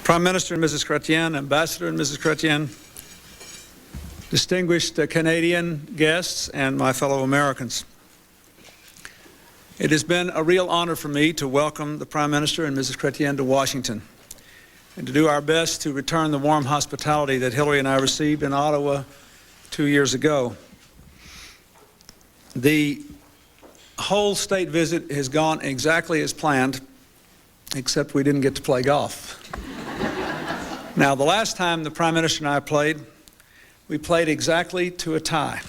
Prime Minister and Mrs. Chretien, Ambassador and Mrs. Chretien, distinguished Canadian guests, and my fellow Americans. It has been a real honor for me to welcome the Prime Minister and Mrs. Chretien to Washington and to do our best to return the warm hospitality that Hillary and I received in Ottawa 2 years ago. The whole state visit has gone exactly as planned, except we didn't get to play golf. Now, the last time the Prime Minister and I played, we played exactly to a tie.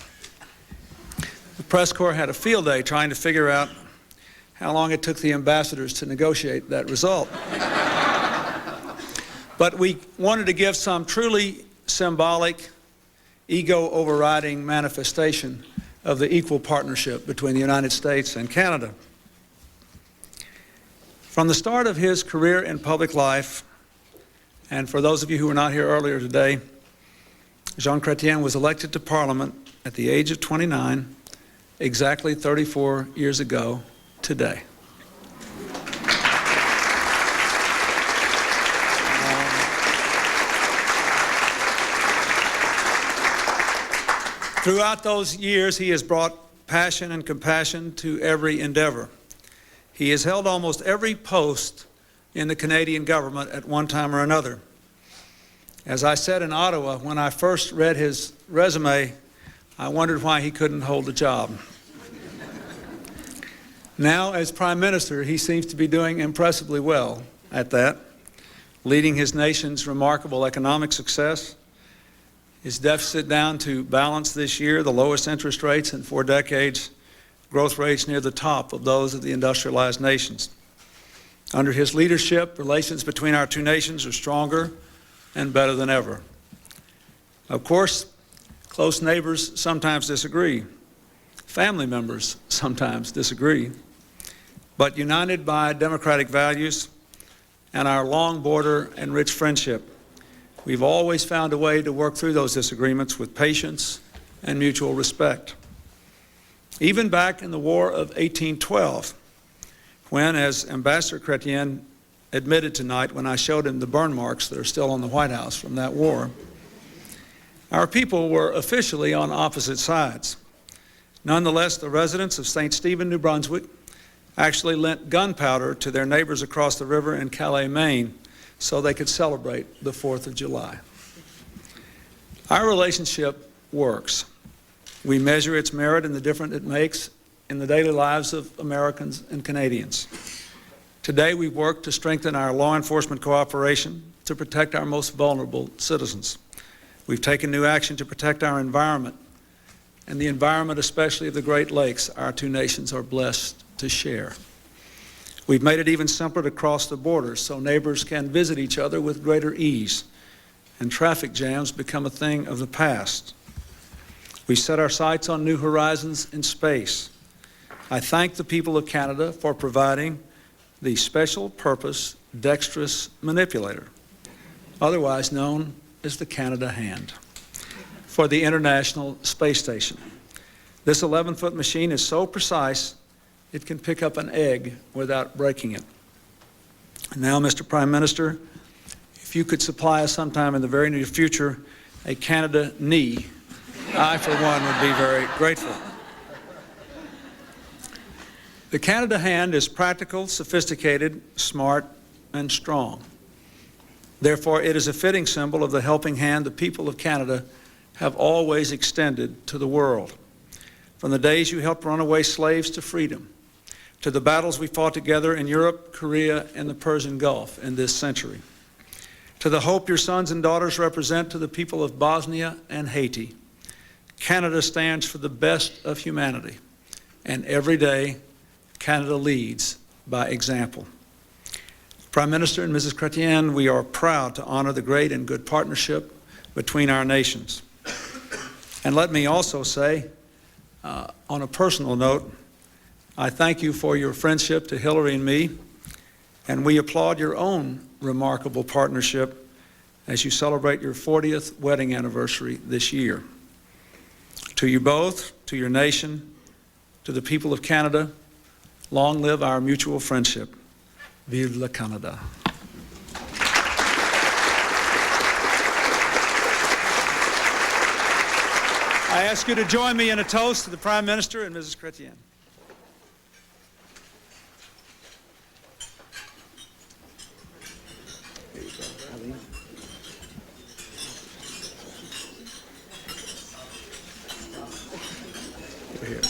The press corps had a field day trying to figure out how long it took the ambassadors to negotiate that result. But we wanted to give some truly symbolic, ego-overriding manifestation of the equal partnership between the United States and Canada. From the start of his career in public life, and for those of you who were not here earlier today, Jean Chretien was elected to Parliament at the age of 29, exactly 34 years ago today. Throughout those years, he has brought passion and compassion to every endeavor. He has held almost every post in the Canadian government at one time or another. As I said in Ottawa, when I first read his resume, I wondered why he couldn't hold a job. Now, as Prime Minister, he seems to be doing impressively well at that, leading his nation's remarkable economic success. His deficit down to balance this year, the lowest interest rates in 4 decades, growth rates near the top of those of the industrialized nations. Under his leadership, relations between our two nations are stronger and better than ever. Of course, close neighbors sometimes disagree. Family members sometimes disagree. But united by democratic values and our long border and rich friendship, we've always found a way to work through those disagreements with patience and mutual respect. Even back in the War of 1812, when, as Ambassador Chretien admitted tonight when I showed him the burn marks that are still on the White House from that war, our people were officially on opposite sides. Nonetheless, the residents of St. Stephen, New Brunswick, actually lent gunpowder to their neighbors across the river in Calais, Maine, so they could celebrate the 4th of July. Our relationship works. We measure its merit in the difference it makes in the daily lives of Americans and Canadians. Today, we work to strengthen our law enforcement cooperation to protect our most vulnerable citizens. We've taken new action to protect our environment, and the environment, especially of the Great Lakes, our two nations are blessed to share. We've made it even simpler to cross the border so neighbors can visit each other with greater ease, and traffic jams become a thing of the past. We set our sights on new horizons in space. I thank the people of Canada for providing the special purpose dexterous manipulator, otherwise known as the Canada Hand, for the International Space Station. This 11-foot machine is so precise it can pick up an egg without breaking it. And now, Mr. Prime Minister, if you could supply us sometime in the very near future a Canada knee, I, for one, would be very grateful. The Canada Hand is practical, sophisticated, smart, and strong. Therefore, it is a fitting symbol of the helping hand the people of Canada have always extended to the world. From the days you helped runaway slaves to freedom, to the battles we fought together in Europe, Korea, and the Persian Gulf in this century, to the hope your sons and daughters represent to the people of Bosnia and Haiti, Canada stands for the best of humanity, and every day, Canada leads by example. Prime Minister and Mrs. Chretien, we are proud to honor the great and good partnership between our nations. And let me also say, on a personal note, I thank you for your friendship to Hillary and me, and we applaud your own remarkable partnership as you celebrate your 40th wedding anniversary this year. To you both, to your nation, to the people of Canada, long live our mutual friendship. Vive le Canada. I ask you to join me in a toast to the Prime Minister and Mrs. Chretien. Here.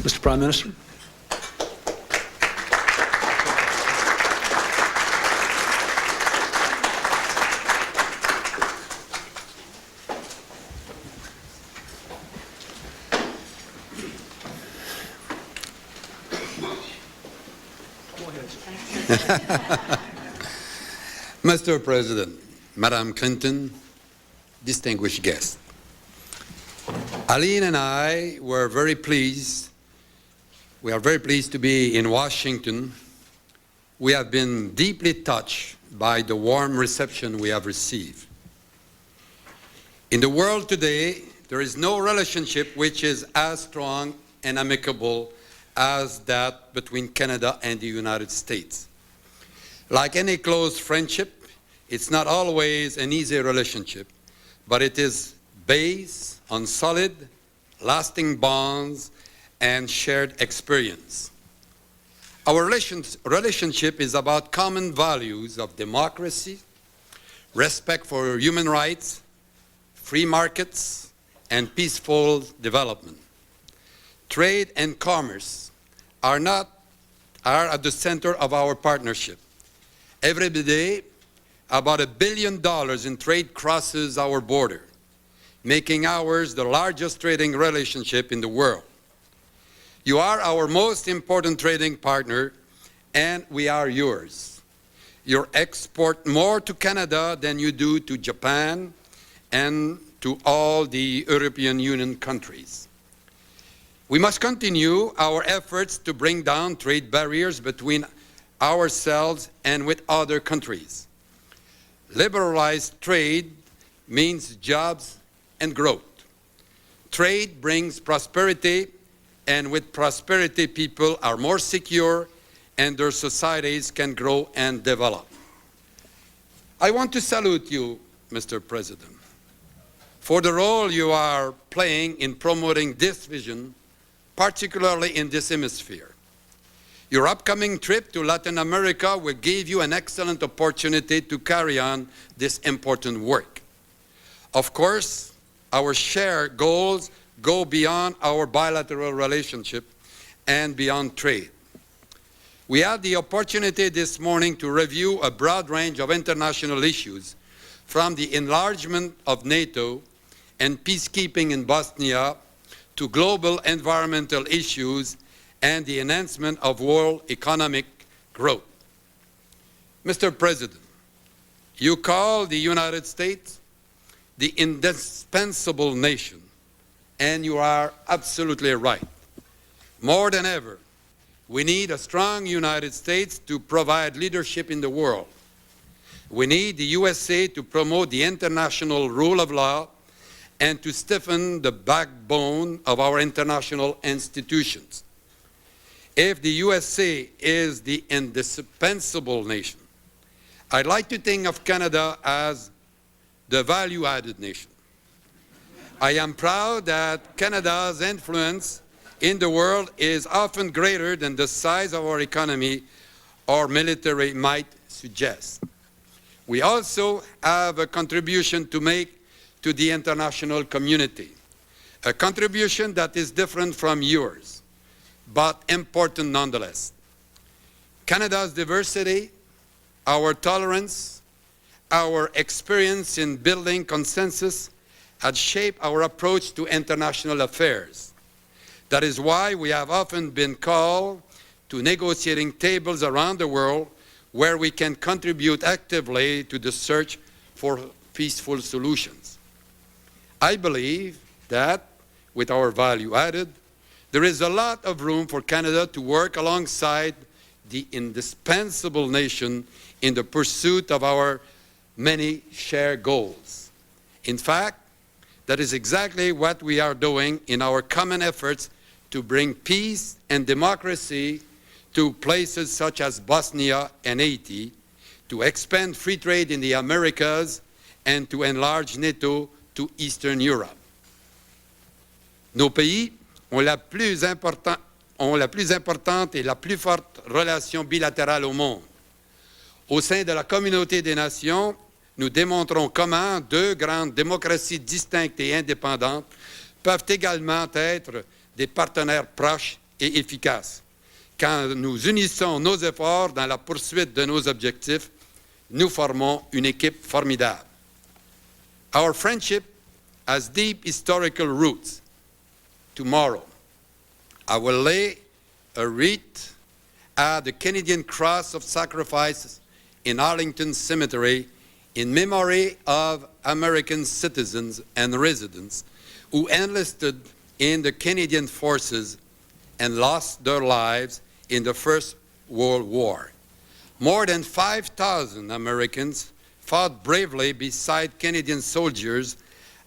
Mr. Prime Minister. Mr. President, Madam Clinton, distinguished guests, Aline and I were very pleased. We are very pleased to be in Washington. We have been deeply touched by the warm reception we have received. In the world today, there is no relationship which is as strong and amicable as that between Canada and the United States. Like any close friendship, it's not always an easy relationship, but it is based on solid, lasting bonds and shared experience. Our relationship is about common values of democracy, respect for human rights, free markets, and peaceful development. Trade and commerce are at the center of our partnership. Every day, about $1 billion in trade crosses our border, making ours the largest trading relationship in the world. You are our most important trading partner, and we are yours. You export more to Canada than you do to Japan and to all the European Union countries. We must continue our efforts to bring down trade barriers between ourselves and with other countries. Liberalized trade means jobs and growth. Trade brings prosperity, and with prosperity, people are more secure and their societies can grow and develop. I want to salute you, Mr. President, for the role you are playing in promoting this vision, particularly in this hemisphere. Your upcoming trip to Latin America will give you an excellent opportunity to carry on this important work. Of course, our shared goals go beyond our bilateral relationship and beyond trade. We had the opportunity this morning to review a broad range of international issues, from the enlargement of NATO and peacekeeping in Bosnia to global environmental issues and the enhancement of world economic growth. Mr. President, you call the United States the indispensable nation, and you are absolutely right. More than ever, we need a strong United States to provide leadership in the world. We need the USA to promote the international rule of law and to stiffen the backbone of our international institutions. If the USA is the indispensable nation, I'd like to think of Canada as the value-added nation. I am proud that Canada's influence in the world is often greater than the size of our economy or military might suggest. We also have a contribution to make to the international community, a contribution that is different from yours, but important nonetheless. Canada's diversity, our tolerance, our experience in building consensus had shaped our approach to international affairs. That is why we have often been called to negotiating tables around the world where we can contribute actively to the search for peaceful solutions. I believe that with our value added, there is a lot of room for Canada to work alongside the indispensable nation in the pursuit of our many shared goals. In fact, that is exactly what we are doing in our common efforts to bring peace and democracy to places such as Bosnia and Haiti, to expand free trade in the Americas and to enlarge NATO to Eastern Europe. Nos pays ont la plus importante et la plus forte relation bilatérale au monde. Au sein de la communauté des nations, nous démontrons comment deux grandes démocraties distinctes et indépendantes peuvent également être des partenaires proches et efficaces. Quand nous unissons nos efforts dans la poursuite de nos objectifs, nous formons une équipe formidable. Our friendship has deep historical roots. Tomorrow, I will lay a wreath at the Canadian Cross of Sacrifice in Arlington Cemetery in memory of American citizens and residents who enlisted in the Canadian forces and lost their lives in the First World War. More than 5,000 Americans fought bravely beside Canadian soldiers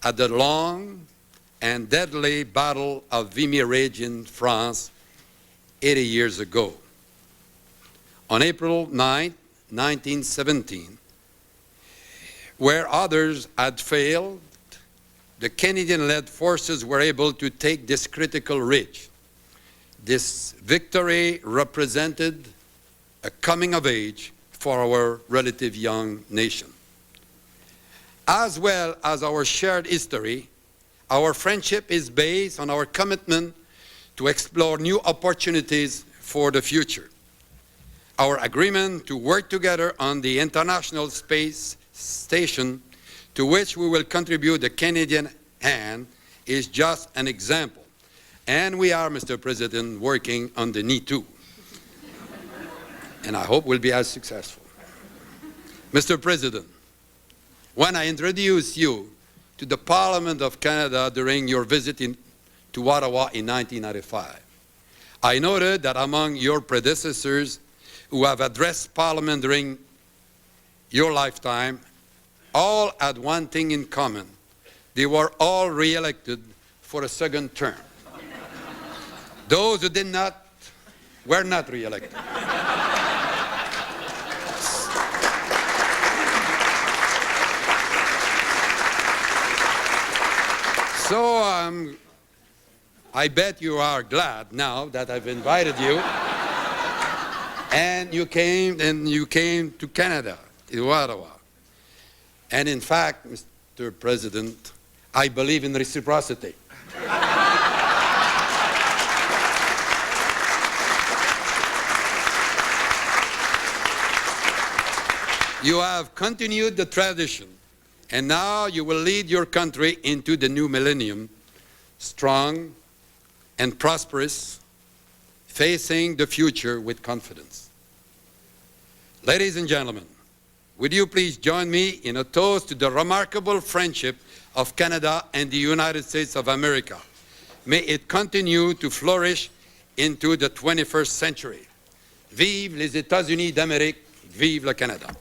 at the long and deadly Battle of Vimy Ridge in France 80 years ago. On April 9, 1917, where others had failed, the Canadian-led forces were able to take this critical ridge. This victory represented a coming of age for our relatively young nation. As well as our shared history, our friendship is based on our commitment to explore new opportunities for the future. Our agreement to work together on the International Space Station, to which we will contribute the Canadian hand, is just an example. And we are, Mr. President, working on the NE2. And I hope we'll be as successful. Mr. President, when I introduced you to the Parliament of Canada during your visit to Ottawa in 1995, I noted that among your predecessors who have addressed Parliament during your lifetime, all had one thing in common. They were all re-elected for a second term. Those who did not were not re-elected. So I bet you are glad now that I've invited you, and you came to Canada, to Ottawa. And in fact, Mr. President, I believe in reciprocity. You have continued the tradition, and now you will lead your country into the new millennium, strong and prosperous, facing the future with confidence. Ladies and gentlemen, would you please join me in a toast to the remarkable friendship of Canada and the United States of America. May it continue to flourish into the 21st century. Vive les États-Unis d'Amérique, vive le Canada.